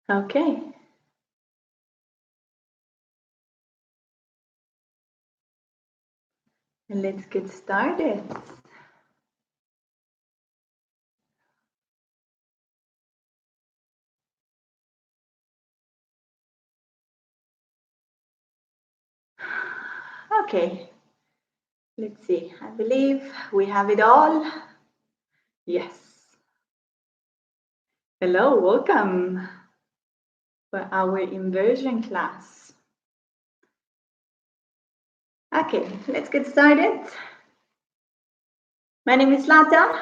Okay. And let's get started. Okay. Let's see. I believe we have it all. Yes. Hello, welcome for our inversion class. Okay, let's get started. My name is Lata.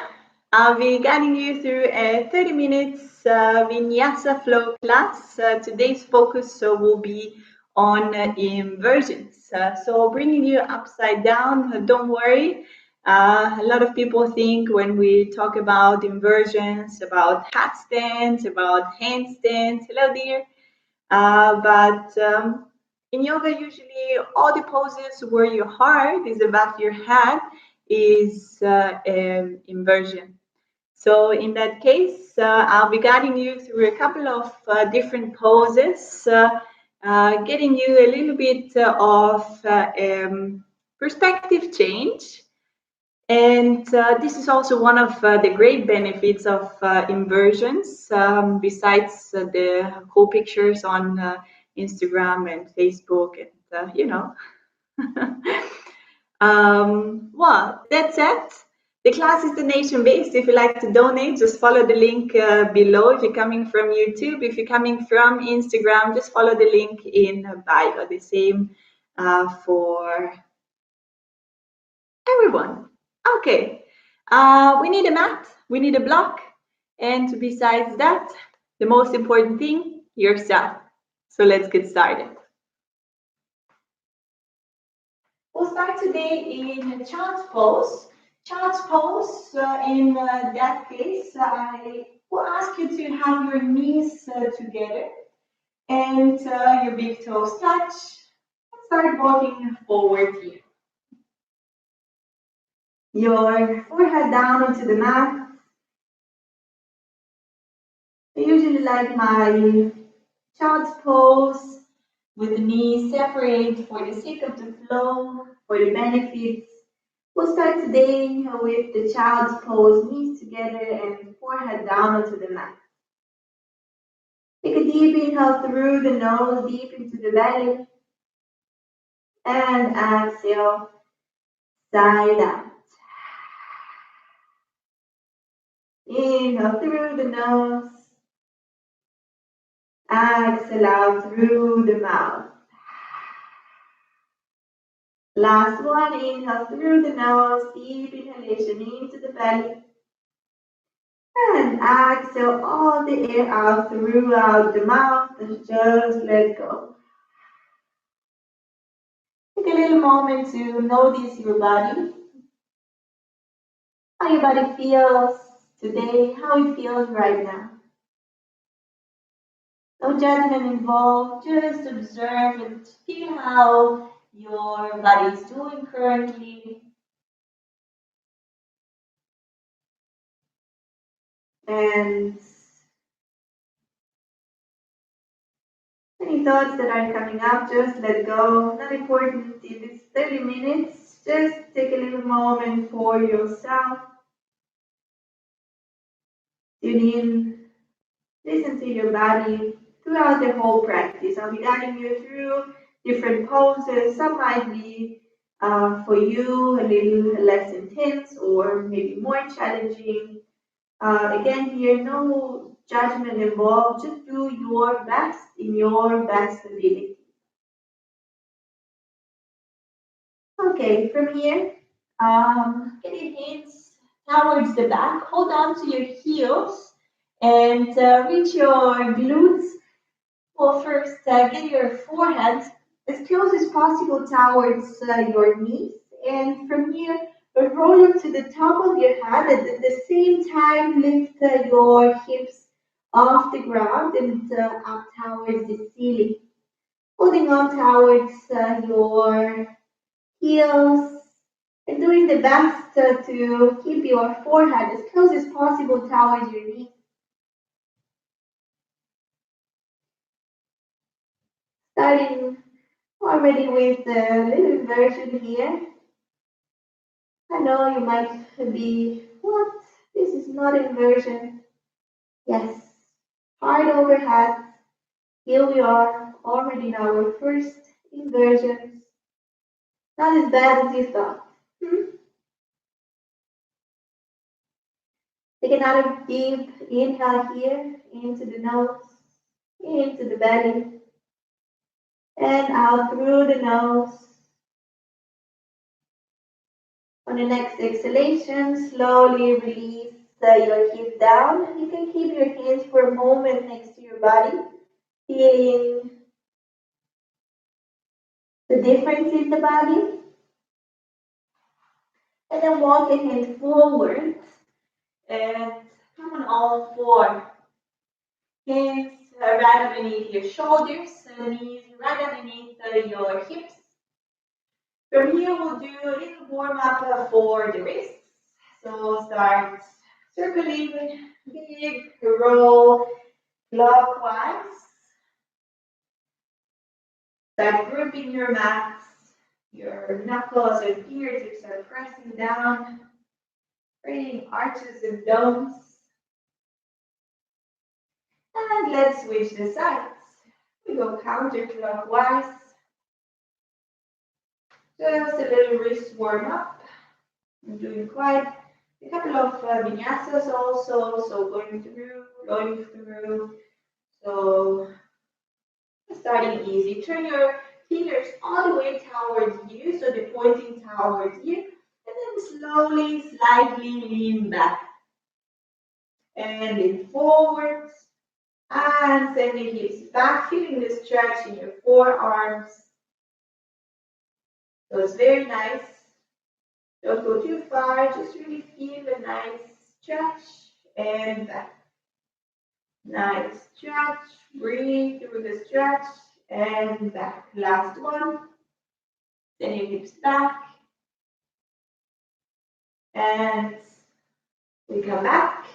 I'll be guiding you through a 30 minutes vinyasa flow class. Today's focus will be on inversions. So bringing you upside down, don't worry. A lot of people think when we talk about inversions, about handstands, about handstands. Hello, dear. But in yoga, usually all the poses where your heart is above your head is inversion. So in that case, I'll be guiding you through a couple of different poses, getting you a little bit of perspective change. And this is also one of the great benefits of inversions, besides the cool pictures on Instagram and Facebook and, you know. Well, that's it. The class is donation-based. If you like to donate, just follow the link below. If you're coming from YouTube, if you're coming from Instagram, just follow the link in bio. The same for everyone. Okay. We need a mat, we need a block, and besides that, the most important thing, yourself. So let's get started. We'll start today in child's pose. Child's pose, in that case, I will ask you to have your knees together and your big toes touch. Start walking forward here. Your forehead down onto the mat. I usually like my child's pose with the knees separate for the sake of the flow, for the benefits. We'll start today with the child's pose, knees together and forehead down onto the mat. Take a deep inhale through the nose, deep into the belly. And exhale, side out. Inhale through the nose. Exhale out through the mouth. Last one, inhale through the nose, deep inhalation into the belly. And exhale all the air out throughout the mouth and just let go. Take a little moment to notice your body. How your body feels today, how it feels right now. No judgment involved, just observe and feel how your body is doing currently. And any thoughts that are coming up, just let go. Not important in this 30 minutes. Just take a little moment for yourself. Tune in, listen to your body throughout the whole practice. I'll be guiding you through different poses. Some might be for you a little less intense or maybe more challenging. Again, here, no judgment involved. Just do your best in your best ability. Okay, from here, get your hands towards the back. Hold on to your heels and reach your glutes. Well, first, get your forehead as close as possible towards your knees. And from here, roll up to the top of your head. And at the same time, lift your hips off the ground and up towards the ceiling. Holding on towards your heels and doing the best to keep your forehead as close as possible towards your knees. Starting already with a little inversion here. I know you might be, what? This is not inversion. Yes, hard overhead. Here we are, already in our first inversions. Not as bad as you thought. Take another deep inhale here, into the nose, into the belly, and out through the nose. On the next exhalation, slowly release your hip down. You can keep your hands for a moment next to your body, feeling the difference in the body. And then walk your hand forward and come on all four. Hands right underneath your shoulders, knees right underneath your hips. From here, we'll do a little warm-up for the wrists. So start circling, big roll clockwise. Start gripping your mats. Your knuckles and fingertips are pressing down, creating arches and domes. And let's switch the sides. We go counterclockwise. Just a little wrist warm up. I'm doing quite a couple of vinyasas also, so going through. So starting easy. Turn your fingers all the way towards you, so they're pointing towards you, and then slowly, slightly lean back. And lean forwards, and send the hips back, feeling the stretch in your forearms. So it's very nice. Don't go too far, just really feel a nice stretch and back. Nice stretch, breathe through the stretch and back. Last one. Send your hips back. And we come back.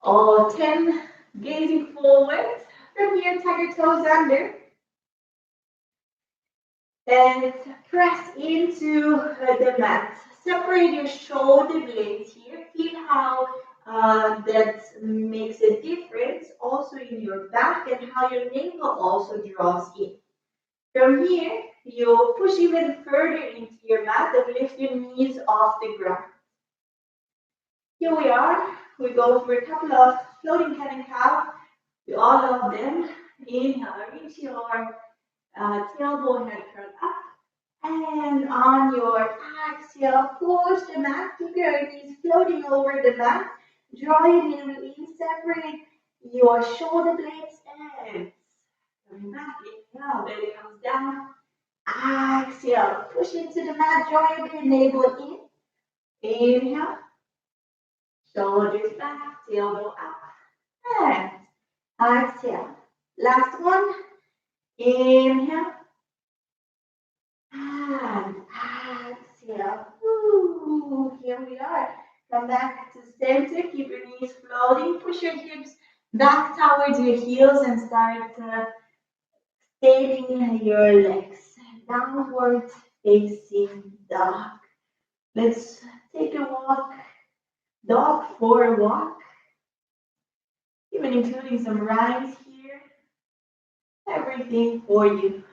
All 10, gazing forward. From here, tuck your toes under. And press into the mat. Separate your shoulder blades here. Feel how that makes a difference also in your back and how your navel also draws in. From here, you push even further into your mat and lift your knees off the ground. Here we are. We go for a couple of floating cat and cow. We all love them. Inhale, reach your tailbone head curl up. And on your exhale, push the mat, keep your knees floating over the mat. Draw your navel in, separate your shoulder blades and coming back. Inhale, belly comes down. Exhale, push into the mat, draw your navel in. Inhale, shoulders back, tailbone up. And exhale. Last one. Inhale. And exhale. Ooh, here we are. Come back to center. Keep your knees floating. Push your hips back towards your heels and start extending your legs. Downward facing dog. Let's take a walk. Dog for a walk. Even including some rhymes here. Everything for you.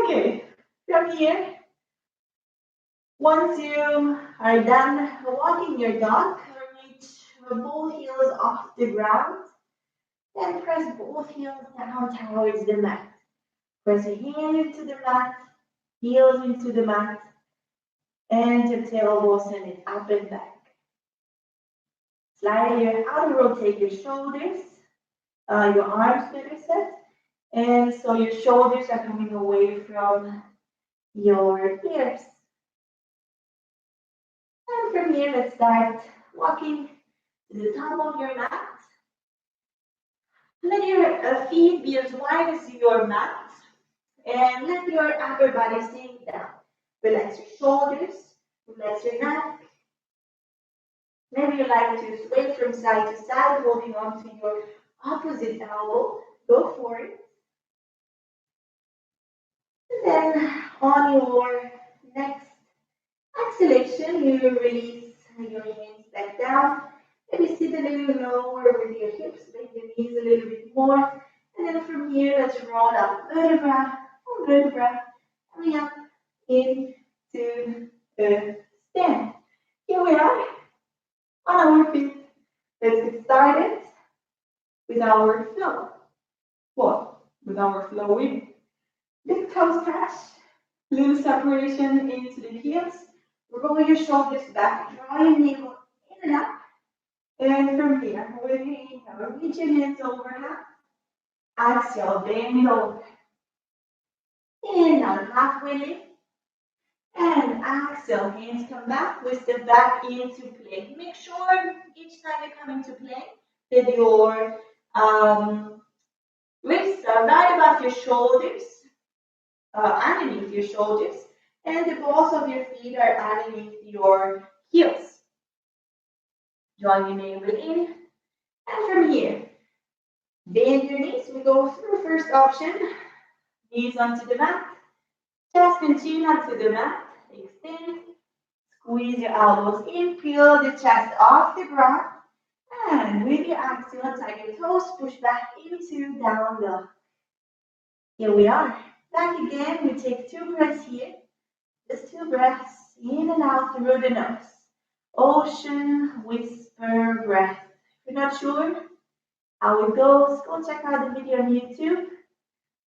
Okay, from here, once you are done walking your dog, reach both heels off the ground and press both heels down towards the mat. Press your hand into the mat, heels into the mat, and your tailbone send it up and back. Slide your outer rotate your shoulders, your arms better set. And so your shoulders are coming away from your ears. And from here, let's start walking to the top of your mat. Let your feet be as wide as your mat. And let your upper body sink down. Relax your shoulders, relax your neck. Maybe you like to sway from side to side, holding on to your opposite elbow. Go for it. And then on your next exhalation, you release your hands back down. Maybe sit a little lower with your hips, bend your knees a little bit more. And then from here, let's roll up vertebra for vertebra, coming up into the stand. Here we are on our feet. Let's get started with our flow. What? With our flow in. Big toes touch, little separation into the heels. Roll your shoulders back, draw your navel in and up. And from here, with your inhale, reach your hands overhead. Exhale, bend it over. Inhale, halfway lift. And exhale, hands come back. We step back into plank. Make sure each time you come into plank that your wrists are right above your shoulders, underneath your shoulders, and the balls of your feet are underneath your heels. Draw your navel in, and from here, bend your knees. We go through first option, knees onto the mat, chest and chin onto the mat, extend, squeeze your elbows in, peel the chest off the ground, and with your exhale, tag your toes, push back into down dog. Here we are. Back again, we take 2 breaths here. Just 2 breaths in and out through the nose. Ocean whisper breath. If you're not sure how it goes, go check out the video on YouTube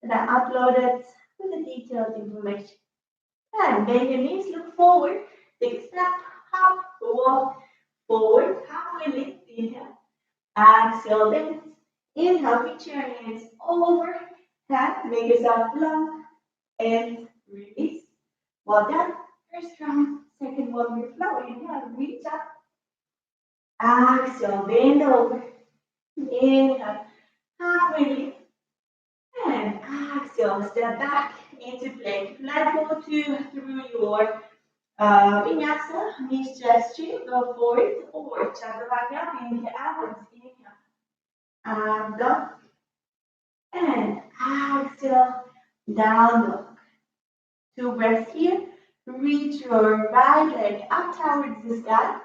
that I uploaded with the detailed information. And bend your knees, look forward, take a step, hop, walk forward, halfway lift, inhale. Exhale, bend. Inhale, reach your hands over, make yourself long, and release. Well done. First round, second one, we're flowing. Inhale, reach up. Exhale, bend over. Inhale, halfway lift. And exhale, step back into plank. Let go through your vinyasa, knees, chest, chin. Go for it. Or chaturanga, inhale, outwards. Inhale. Dog. And exhale, down dog. 2 breaths here. Reach your right leg up towards the sky.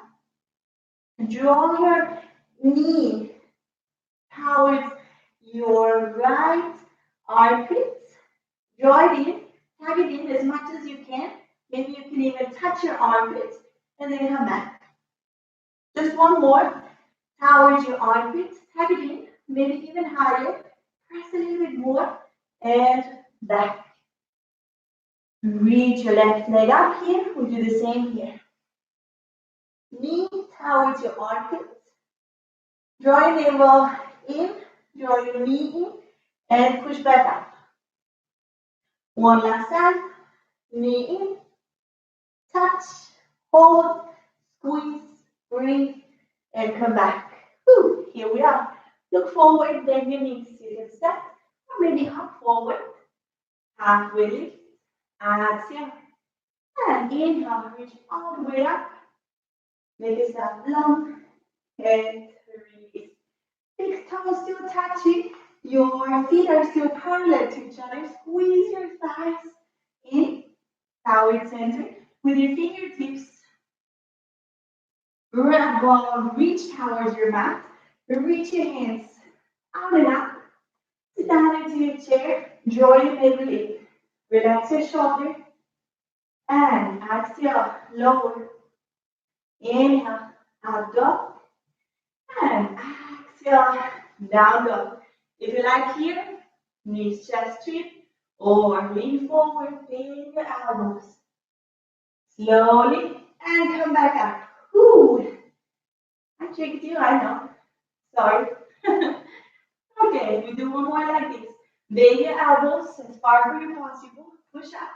Draw your knee towards your right armpits. Draw it in, tag it in as much as you can. Maybe you can even touch your armpits and then come back. Just one more. Towards your armpits, tag it in, maybe even higher. Press a little bit more and back. Reach your left leg up here. We do the same here. Knee towards your armpits. Draw your navel in, draw your knee in, and push back up. One last time. Knee in, touch, hold, squeeze, breathe, and come back. Whew, here we are. Look forward, bend your knees. You can step or maybe hop forward. Halfway lift. Exhale. And inhale, reach all the way up. Make yourself long and release. Big toes still touching. Your feet are still parallel to each other. Squeeze your thighs in, towards center. With your fingertips, reach towards your mat. Reach your hands out and up. Sit down into your chair. Draw your navel in. Relax your shoulder. And exhale, lower. Inhale, up dog. And exhale, down dog. If you like here, knees, chest, chin, or lean forward, bend your elbows. Slowly, and come back up. Whew. I tricked you, I know. Sorry. Okay, we do one more like this. Bend your elbows as far as you possible. Push up,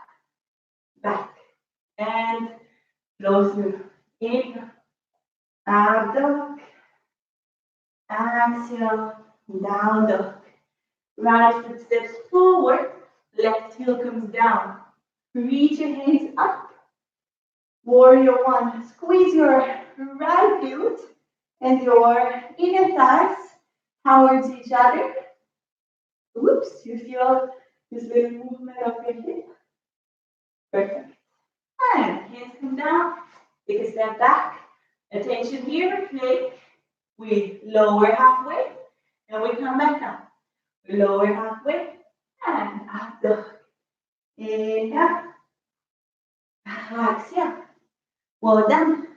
back, and flow through. Inhale, up dog. Exhale, down dog. Right foot steps forward, left heel comes down. Reach your hands up. Warrior one. Squeeze your right glute and your inner thighs towards each other. Whoops, you feel this little movement of your hip. Perfect. And hands come down, take a step back. Attention here, plank. We lower halfway, and we come back down. We lower halfway, and up dog. Inhale. Exhale. Well done.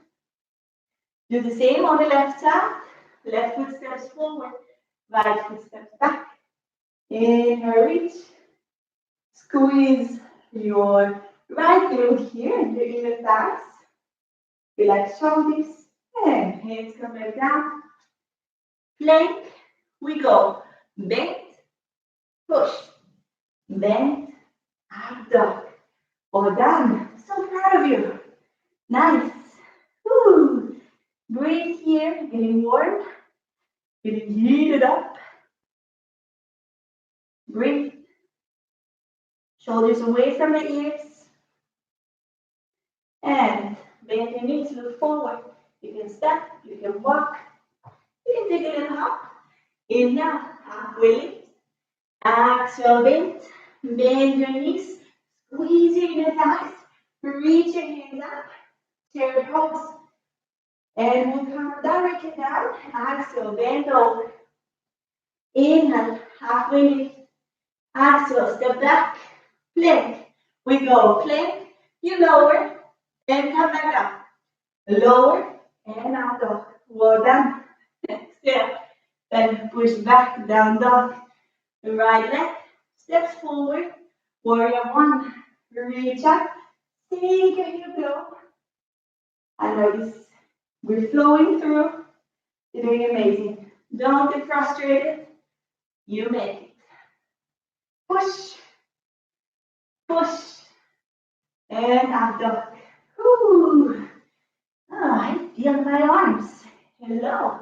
Do the same on the left side. Left foot steps forward, right foot steps back. Inhale, reach. Squeeze your right glute here in the inner thighs. Relax shoulders. And hands come back down. Plank. We go. Bend. Push. Bend. Up dog. All done. So proud of you. Nice. Woo. Breathe here. Getting warm. Getting heated up. Breathe. Shoulders away from the ears. And bend your knees, look forward. You can step, you can walk. You can take a little hop. Inhale, halfway lift. Exhale, bend. Bend your knees. Squeeze your inner thighs. Reach your hands up. Chair pose. And we'll come directly down. Exhale, bend over. Inhale, halfway lift. Exhale, step back. Plank. We go plank. You lower and come back up. Lower and up dog. Well done. Exhale. Then push back, down dog. Right leg steps forward. Warrior one. Reach up. Take a hip low. I notice we're flowing through. You're doing amazing. Don't get frustrated. You make it. Push. Push. And up dog. Whoo. Oh, I feel my arms. Hello.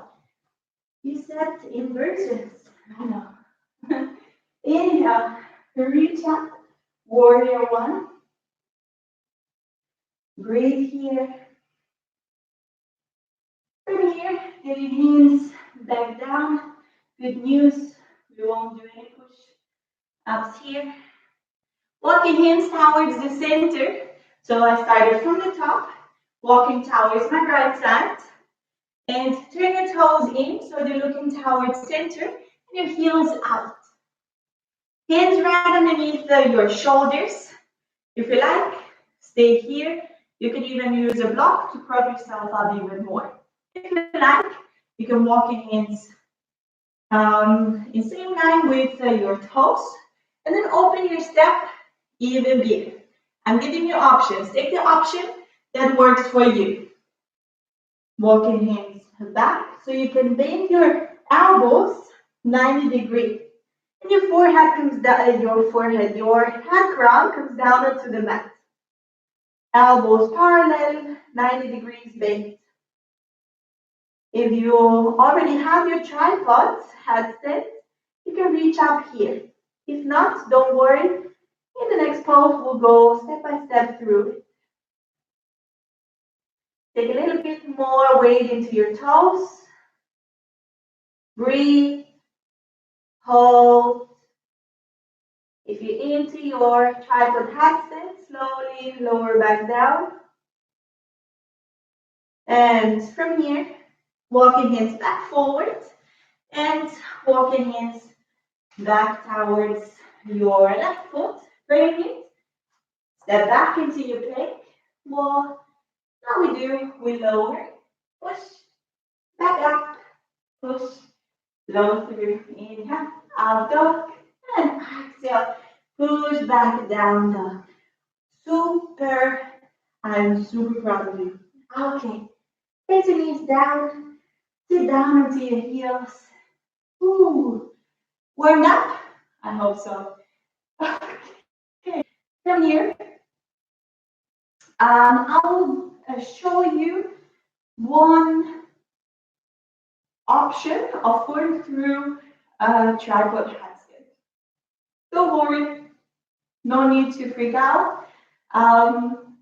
You said inversions. I know. Inhale. Reach up. Warrior one. Breathe here. From here, get your hands back down. Good news. We won't do any push-ups here. Walking hands towards the center. So I started from the top, walking towards my right side. And turn your toes in so they're looking towards center and your heels out. Hands right underneath your shoulders. If you like, stay here. You can even use a block to prop yourself up even more. If you like, you can walk your hands in same line with your toes. And then open your step even bigger. I'm giving you options. Take the option that works for you. Walking hands back so you can bend your elbows 90 degrees. And your forehead comes down, your head crown comes down onto the mat. Elbows parallel, 90 degrees bent. If you already have your tripods, headset, you can reach up here. If not, don't worry. In the next pose, we'll go step by step through it. Take a little bit more weight into your toes. Breathe. Hold. If you're into your tripod headset, slowly lower back down. And from here, walking hands back forward and walking hands back towards your left foot. Bring it. Step back into your plank. Well, now we lower, push, back up, push, low through, inhale, out dog, and exhale, push back down dog. Super, I'm super proud of you. Okay, place your knees down, sit down onto your heels. Ooh, warmed up? I hope so. Okay, from here, I'll show you one option of going through a tripod headstand. Don't worry, no need to freak out. I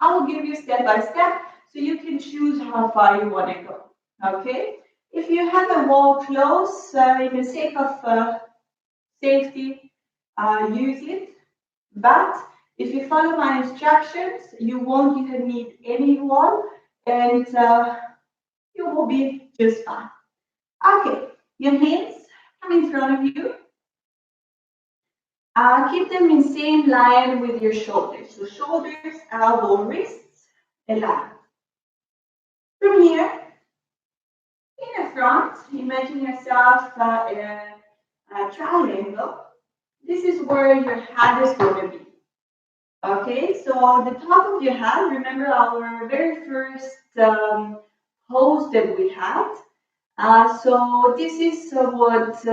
will give you step by step so you can choose how far you want to go. Okay? If you have a wall close, in the sake of safety, use it. But if you follow my instructions, you won't even need any wall, and you will be just fine. Okay, your hands come in front of you. Keep them in same line with your shoulders. So shoulders, elbow, wrists, aligned. From here, in the front, imagine yourself in a triangle. This is where your head is going to be. Okay, so the top of your head, remember our very first pose that we had. So this is what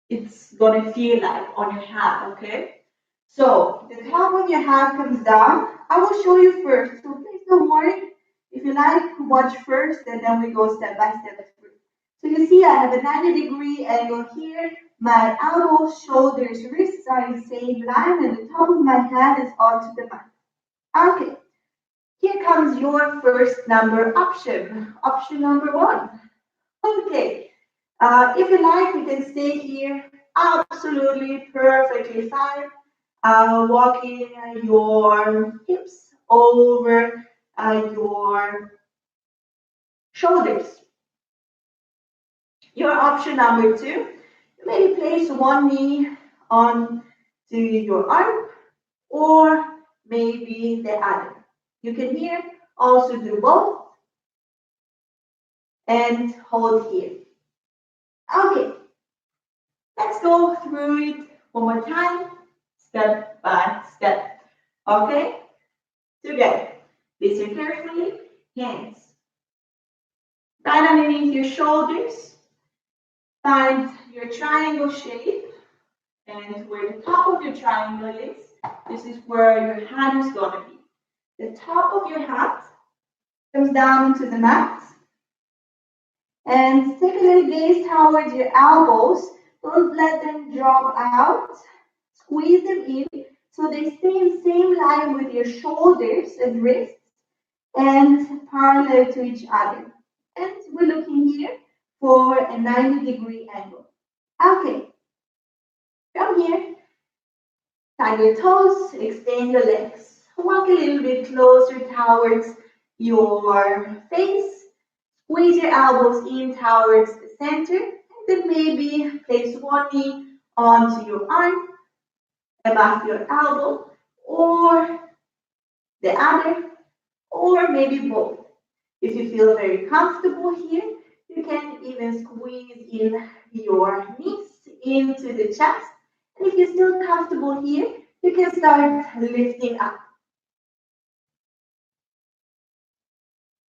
it's gonna feel like on your head, okay? So the top of your head comes down. I will show you first, so please don't worry. If you like, watch first, and then we go step by step through. So you see I have a 90-degree angle here. My elbows, shoulders, wrists are in the same line, and the top of my head is onto the mat. Okay, here comes your first number option. Option number 1. Okay, if you like, you can stay here absolutely perfectly fine. Walking your hips over your shoulders. Your option number 2, maybe place one knee on to your arm or maybe the other. You can here also do both and hold here. Okay, let's go through it one more time, step by step. Okay, together. Listen carefully, hands right underneath your shoulders. Find your triangle shape, and where the top of your triangle is, this is where your hand is going to be. The top of your hat comes down into the mat, and take a little gaze towards your elbows. Don't let them drop out. Squeeze them in so they stay in the same line with your shoulders and wrists and parallel to each other. And we're looking here for a 90-degree angle. Okay, from here, tie your toes, extend your legs. Walk a little bit closer towards your face. Squeeze your elbows in towards the center, and then maybe place one knee onto your arm, above your elbow, or the other, or maybe both. If you feel very comfortable here, you can even squeeze in your knees into the chest. And if you're still comfortable here, you can start lifting up.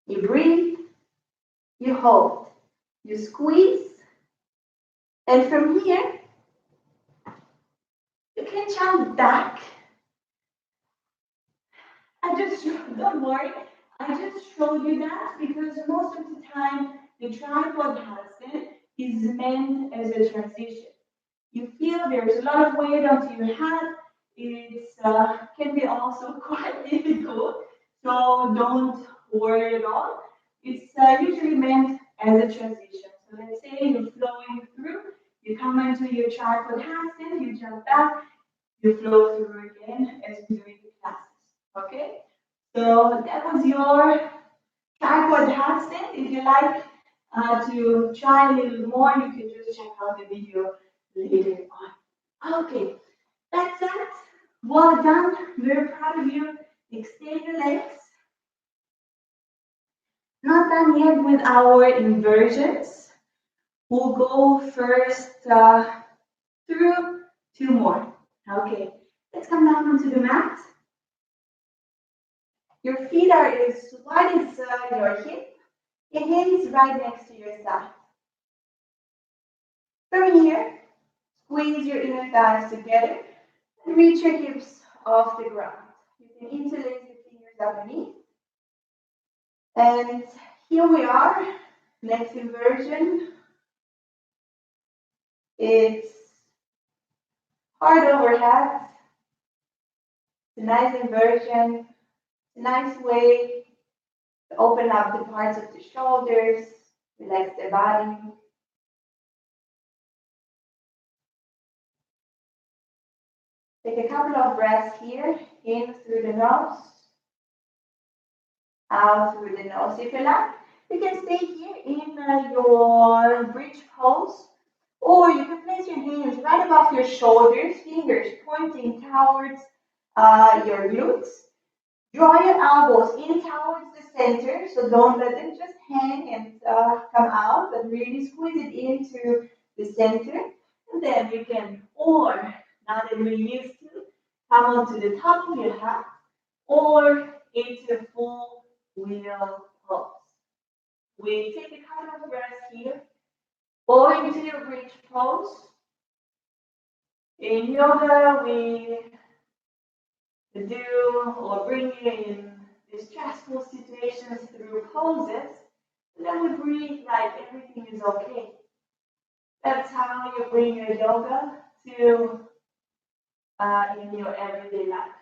You breathe, you hold, you squeeze, and from here, you can jump back. Don't worry, I just showed you that because most of the time, the tripod handstand is meant as a transition. You feel there's a lot of weight onto your head. It can be also quite difficult, so don't worry at all. It's usually meant as a transition. So let's say you're flowing through, you come into your tripod handstand, you jump back, you flow through again as we do in the classes. Okay? So that was your tripod handstand. If you like to try a little more, you can just check out the video later on. Okay, that's it. Well done. Very proud of you. Extend your legs. Not done yet with our inversions. We'll go first through 2 more. Okay, let's come down onto the mat. Your feet are as wide as your hip. Your hands right next to your side. From here, squeeze your inner thighs together and reach your hips off the ground. You can interlace your fingers underneath. And here we are. Next inversion. It's heart over head. It's a nice inversion. It's a nice way to open up the parts of the shoulders, relax the body. Take a couple of breaths here, in through the nose, out through the nose. If you like, you can stay here in your bridge pose, or you can place your hands right above your shoulders, fingers pointing towards your glutes. Draw your elbows in towards the center, so don't let them just hang and come out, but really squeeze it into the center. And then you can, or now that we're used to, come onto the top of your hat, or into full wheel pose. We take a couple of breaths here, or into your bridge pose. In yoga, we do or bring you in stressful situations through poses, and then we breathe like everything is okay. That's how you bring your yoga to in your everyday life.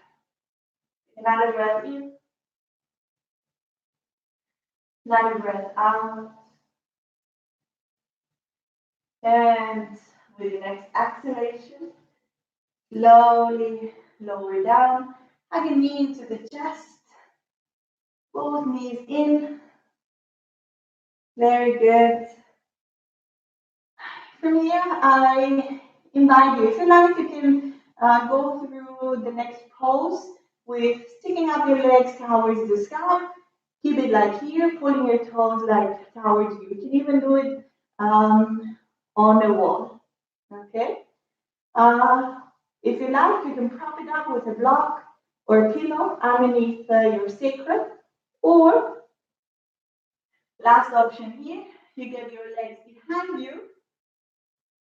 Another breath in, another breath out, and with the next exhalation, slowly lower down, hug a knee into the chest, both knees in. Very good. From here, I invite you, if you like, you can go through the next pose with sticking up your legs towards the sky. Keep it like here, pulling your toes like towards you. You can even do it on the wall. Okay? If you like, you can prop it up with a block or a pillow underneath your sacrum. Or, last option here, you get your legs behind you.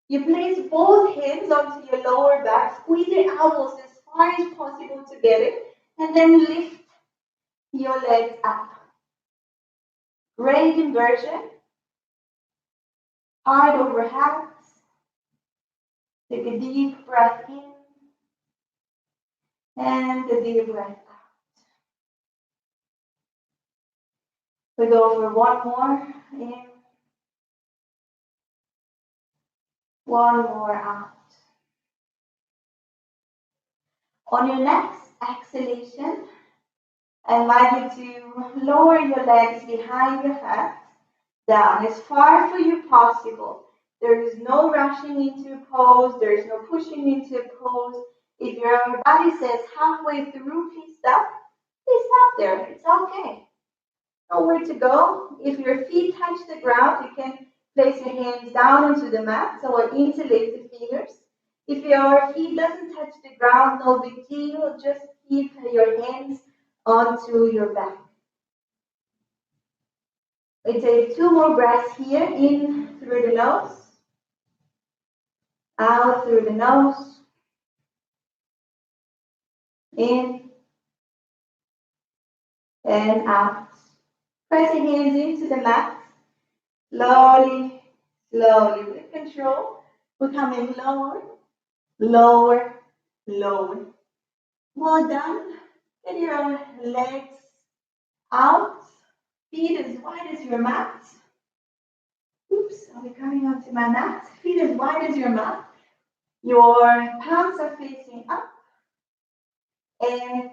You place both hands onto your lower back, squeeze your elbows as far as possible together, and then lift your legs up. Great inversion. Heart over hands. Take a deep breath in, and a deep breath out. We go for one more in, one more out. On your next exhalation, I invite you to lower your legs behind your head, down as far for you possible. There is no rushing into a pose, there is no pushing into a pose. If your body says halfway through, please stop there, it's okay. Nowhere to go. If your feet touch the ground, you can place your hands down into the mat, so interlace the fingers. If your feet doesn't touch the ground, no big deal, just keep your hands onto your back. We take 2 more breaths here, in through the nose, out through the nose, in and out. Press your hands into the mat, slowly, slowly, with control. We're coming lower, lower, lower. Well done. Get your legs out, feet as wide as your mat. Oops, I'll be coming onto my mat. Feet as wide as your mat. Your palms are facing up, and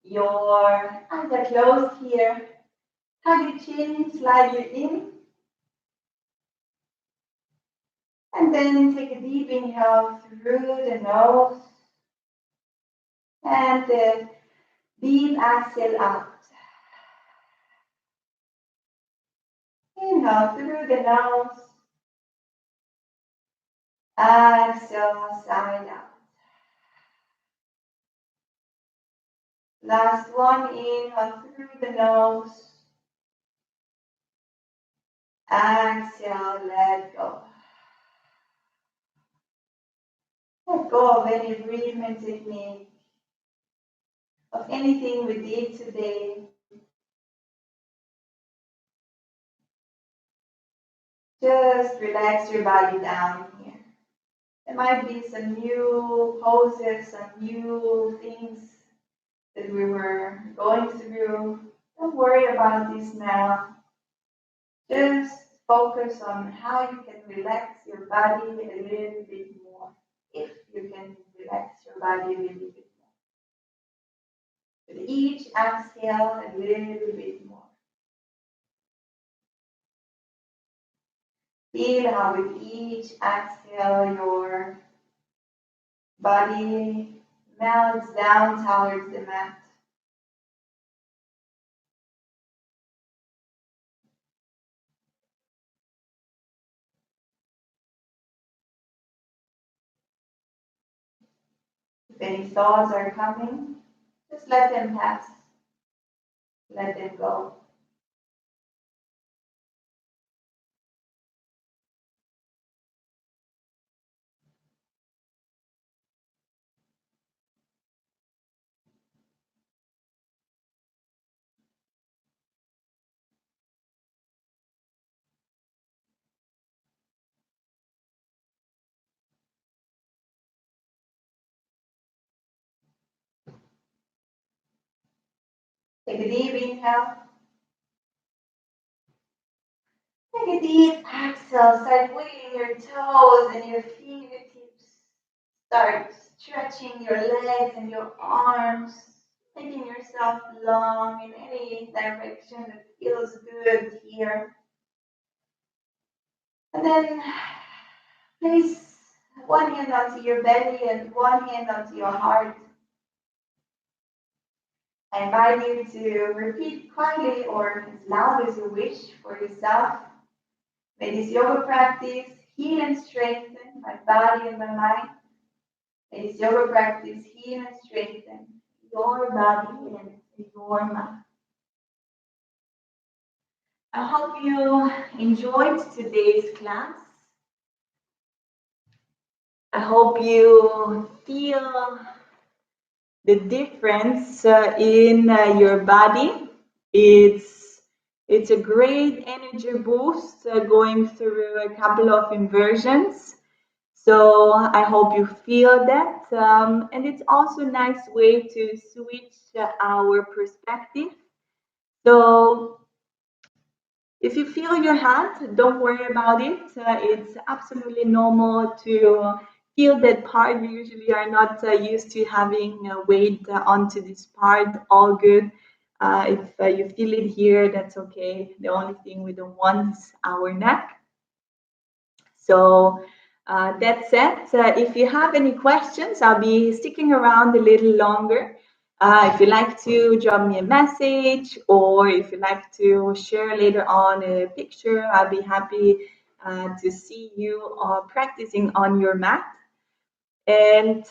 your eyes are closed here. Hug your chin, slide you in. And then take a deep inhale through the nose. And a deep exhale out. Inhale through the nose. Exhale, side out. Last one, inhale through the nose. Exhale, let go. Let go of any breathing technique, of anything we did today. Just relax your body down here. There might be some new poses, some new things that we were going through. Don't worry about this now. Just focus on how you can relax your body a little bit more. if you can relax your body a little bit more. With each exhale, a little bit more. Feel how with each exhale, your body melts down towards the mat. If any thoughts are coming, just let them pass. Let them go. Take a deep inhale. Take a deep exhale. Start wiggling your toes and your fingertips. Start stretching your legs and your arms, making yourself long in any direction that feels good here. And then place one hand onto your belly and one hand onto your heart. I invite you to repeat quietly or as loud as you wish for yourself. May this yoga practice heal and strengthen my body and my mind. May this yoga practice heal and strengthen your body and your mind. I hope you enjoyed today's class. I hope you feel the difference in your body. It's a great energy boost going through a couple of inversions. So I hope you feel that. And it's also a nice way to switch our perspective. So if you feel your hand, don't worry about it. It's absolutely normal to feel that part. We usually are not used to having weight onto this part. All good. If you feel it here, that's okay. The only thing we don't want is our neck. So that said, if you have any questions, I'll be sticking around a little longer. If you'd like to drop me a message or if you'd like to share later on a picture, I'll be happy to see you practicing on your mat. And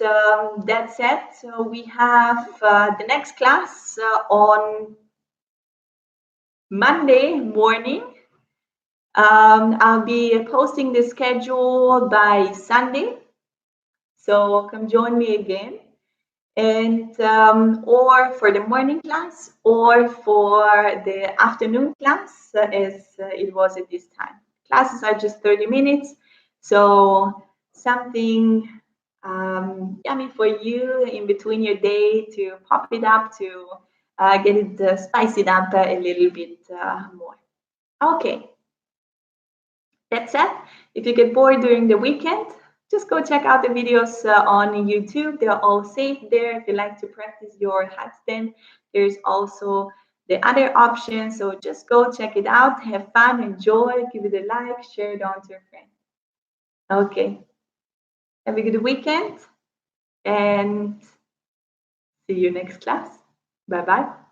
that said, so we have the next class on Monday morning. I'll be posting the schedule by Sunday. So come join me again. And or for the morning class or for the afternoon class as it was at this time. Classes are just 30 minutes. So something yummy for you in between your day to pop it up, to get it, spice it up a little bit more. Okay. That said, if you get bored during the weekend, just go check out the videos on YouTube. They're all saved there. If you like to practice your handstand, there's also the other options. So just go check it out. Have fun, enjoy, give it a like, share it on to your friends. Okay. Have a good weekend and see you next class. Bye-bye.